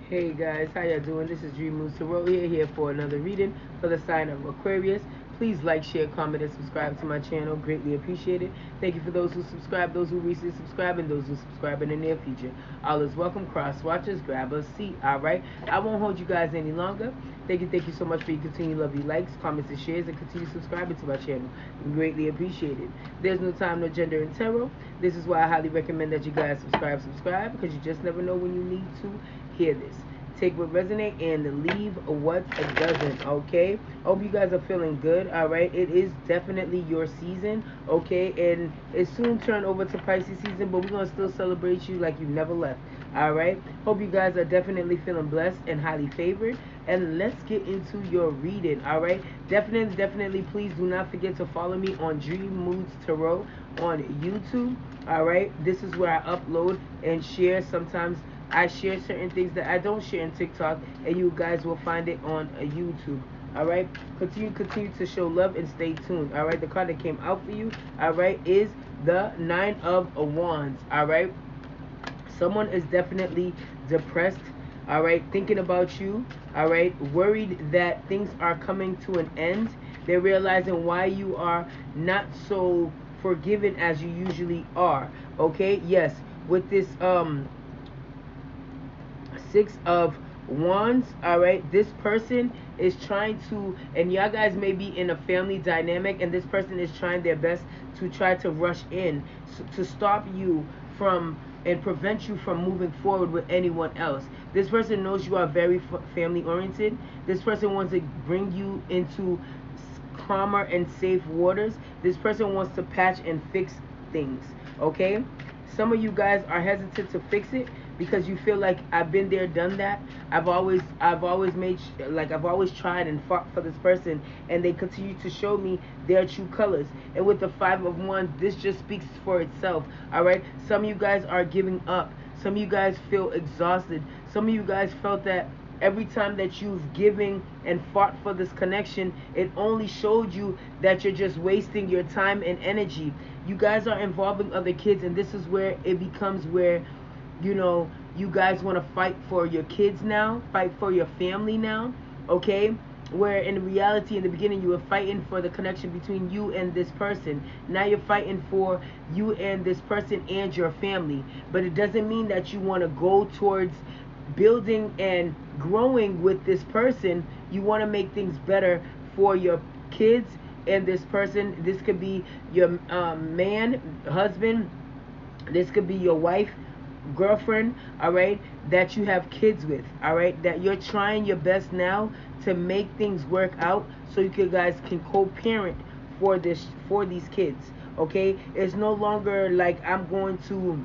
Hey guys, how y'all doing? This is Dreammoods Tribe here for another reading for the sign of Aquarius. Please like, share, comment, and subscribe to my channel. Greatly appreciated. Thank you for those who subscribe, those who recently subscribe, and those who subscribe in the near future. All is welcome. Cross watchers, grab a seat. Alright? I won't hold you guys any longer. Thank you so much for your continued love, your likes, comments, and shares, and continue subscribing to my channel. Greatly appreciated. There's no time, no gender in tarot. This is why I highly recommend that you guys subscribe, because you just never know when you need to hear this. Take what resonates and leave what doesn't. Okay, hope you guys are feeling good. All right, it is definitely your season. Okay, and it's soon turned over to Pisces season, but we're gonna still celebrate you like you never left. All right, hope you guys are definitely feeling blessed and highly favored. And let's get into your reading. All right, definitely please do not forget to follow me on Dreammoods Tarot on YouTube. All right, this is where I upload and share. Sometimes I share certain things that I don't share in TikTok, and you guys will find it on YouTube. All right, continue to show love and stay tuned. All right, the card that came out for you, all right, is the Nine of Wands. All right, someone is definitely depressed. All right, thinking about you. All right, worried that things are coming to an end. They're realizing why you are not so forgiving as you usually are. Okay, yes, with this Six of Wands. All right, this person is trying to, and y'all guys may be in a family dynamic, and this person is trying their best to try to rush in to stop you from and prevent you from moving forward with anyone else. This person knows you are very family oriented. This person wants to bring you into calmer and safe waters. This person wants to patch and fix things. Okay, some of you guys are hesitant to fix it because you feel like I've been there, done that. I've always made I've always tried and fought for this person, and they continue to show me their true colors. And with the Five of Wands, this just speaks for itself. All right, some of you guys are giving up. Some of you guys feel exhausted. Some of you guys felt that every time that you've given and fought for this connection, it only showed you that you're just wasting your time and energy. You guys are involving other kids, and this is where it becomes where, you know, you guys want to fight for your kids now, fight for your family now. Okay, where in reality in the beginning you were fighting for the connection between you and this person. Now you're fighting for you and this person and your family. But it doesn't mean that you want to go towards building and growing with this person. You want to make things better for your kids and this person. This could be your man, husband. This could be your wife, girlfriend. All right, that you have kids with. All right, that you're trying your best now to make things work out so you guys can co-parent for these kids. Okay, it's no longer like I'm going to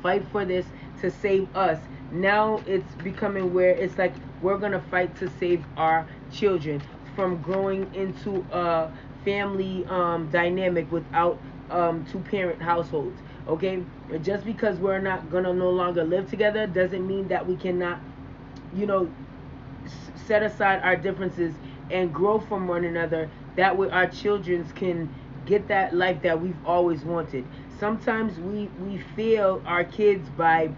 fight for this to save us. Now it's becoming where it's like we're gonna fight to save our children from growing into a family dynamic without two-parent households. Okay, just because we're not gonna no longer live together doesn't mean that we cannot, you know, set aside our differences and grow from one another. That way our children can get that life that we've always wanted. Sometimes we fail our kids by,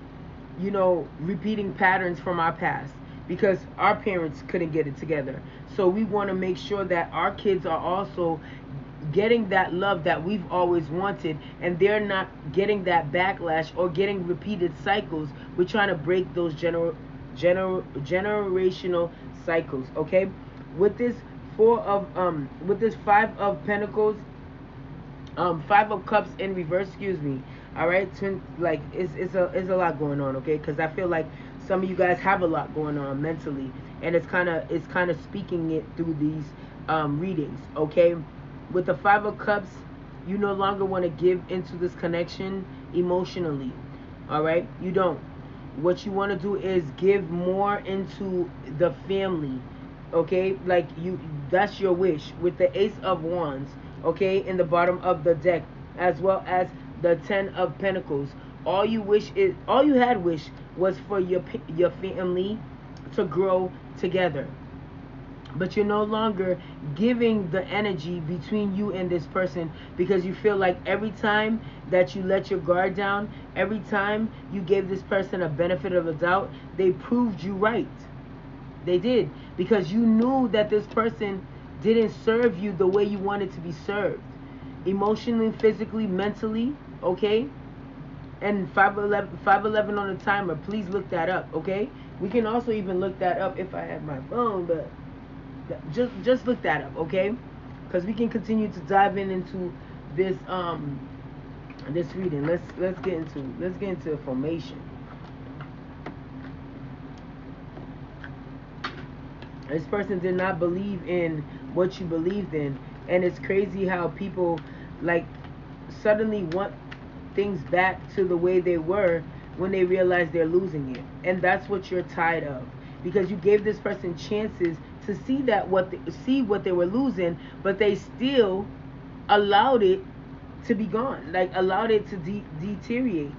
you know, repeating patterns from our past because our parents couldn't get it together. So we want to make sure that our kids are also getting that love that we've always wanted, and they're not getting that backlash or getting repeated cycles. We're trying to break those generational cycles. Okay, with this with this Five of Pentacles, Five of Cups in reverse, excuse me. All right, like it's a lot going on. Okay, because I feel like some of you guys have a lot going on mentally, and it's kind of speaking it through these readings. Okay, with the Five of Cups, you no longer want to give into this connection emotionally. All right, you don't. What you want to do is give more into the family. Okay, like that's your wish with the Ace of Wands. Okay, in the bottom of the deck, as well as the Ten of Pentacles. All you had wish was for your family to grow together. but you're no longer giving the energy between you and this person, because you feel like every time that you let your guard down, every time you gave this person a benefit of the doubt, they proved you right. They did, because you knew that this person didn't serve you the way you wanted to be served, emotionally, physically, mentally, okay? And 511 on the timer. Please look that up, okay? We can also even look that up if I have my phone, but just look that up, okay? Because we can continue to dive into this this reading. Let's get into formation. This person did not believe in what you believed in, and it's crazy how people like suddenly want things back to the way they were when they realize they're losing it. And that's what you're tired of, because you gave this person chances to see that what they were losing, but they still allowed it to be gone, like allowed it to deteriorate,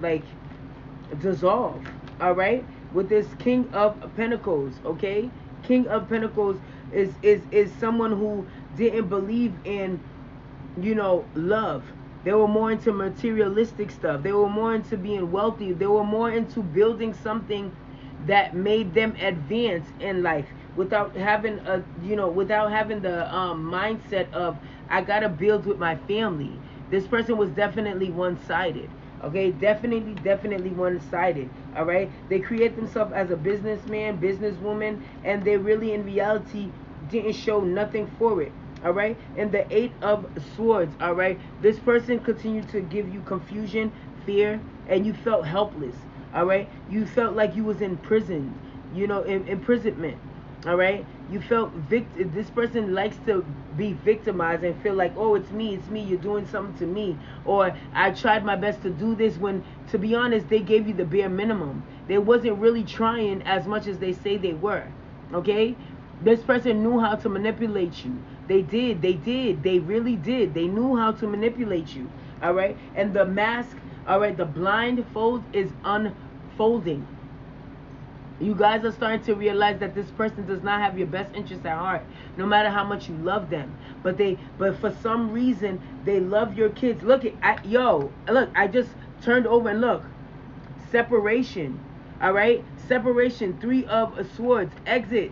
like dissolve. All right, with this King of Pentacles, okay? King of Pentacles is someone who didn't believe in, love. They were more into materialistic stuff. They were more into being wealthy. They were more into building something that made them advance in life without having the mindset of, I gotta build with my family. This person was definitely one-sided. Okay, definitely one-sided. All right, they create themselves as a businessman, businesswoman, and they really in reality didn't show nothing for it. All right, and the 8 of Swords. All right, this person continued to give you confusion, fear, and you felt helpless. All right, you felt like you was in prison, imprisonment. All right, you felt this person likes to be victimized and feel like, oh, it's me, you're doing something to me, or I tried my best to do this, when to be honest they gave you the bare minimum. They wasn't really trying as much as they say they were. Okay, this person knew how to manipulate you. They really did. They knew how to manipulate you. All right, and the mask, all right, the blindfold is unfolding. You guys are starting to realize that this person does not have your best interest at heart, no matter how much you love them. But for some reason, they love your kids. Look, I just turned over and look. Separation, all right? Separation, 3 of Swords, exit.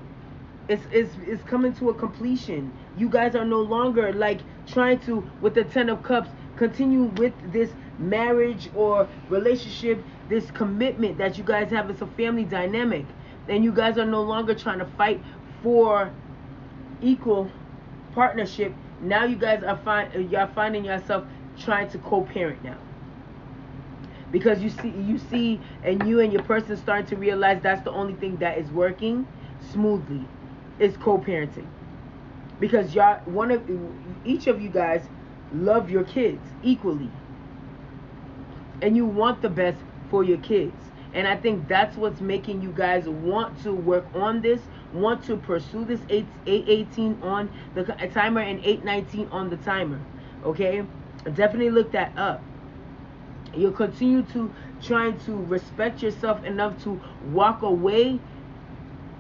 It's coming to a completion. You guys are no longer like trying to, with the 10 of Cups, continue with this marriage or relationship, this commitment that you guys have. It's a family dynamic, and you guys are no longer trying to fight for equal partnership. Now you guys are finding yourself trying to co-parent now, because you see and you and your person starting to realize that's the only thing that is working smoothly is co-parenting, because each of you guys love your kids equally, and you want the best for your kids. And I think that's what's making you guys want to work on this, want to pursue this. 818 on the timer and 819 on the timer. Okay, definitely look that up. You'll continue to trying to respect yourself enough to walk away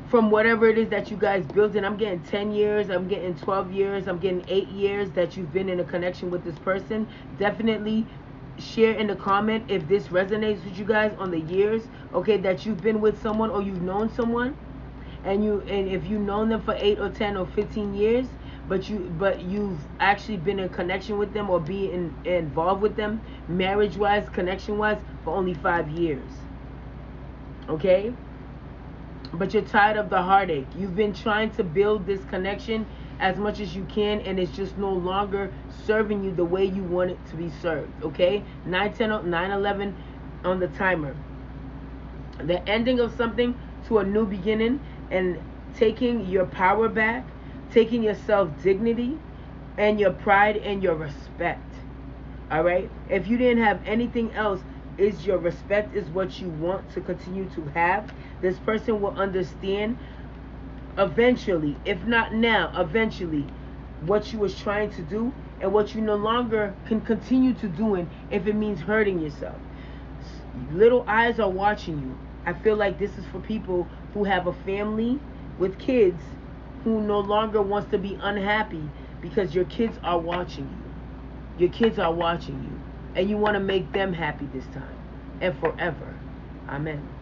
from whatever it is that you guys built in. I'm getting 10 years, I'm getting 12 years, I'm getting 8 years that you've been in a connection with this person. Definitely share in the comment if this resonates with you guys on the years, okay, that you've been with someone or you've known someone, and if you've known them for 8 or 10 or 15 years, but you've actually been in connection with them or be involved with them marriage wise, connection wise, for only 5 years. Okay, but you're tired of the heartache. You've been trying to build this connection as much as you can, and it's just no longer serving you the way you want it to be served. Okay, 911 on the timer. The ending of something to a new beginning, and taking your power back, taking your self-dignity and your pride and your respect. All right, if you didn't have anything else, is your respect is what you want to continue to have. This person will understand eventually, if not now, eventually, what you was trying to do and what you no longer can continue to doing if it means hurting yourself. Little eyes are watching you. I feel like this is for people who have a family with kids who no longer wants to be unhappy because your kids are watching you. Your kids are watching you. And you want to make them happy this time and forever. Amen.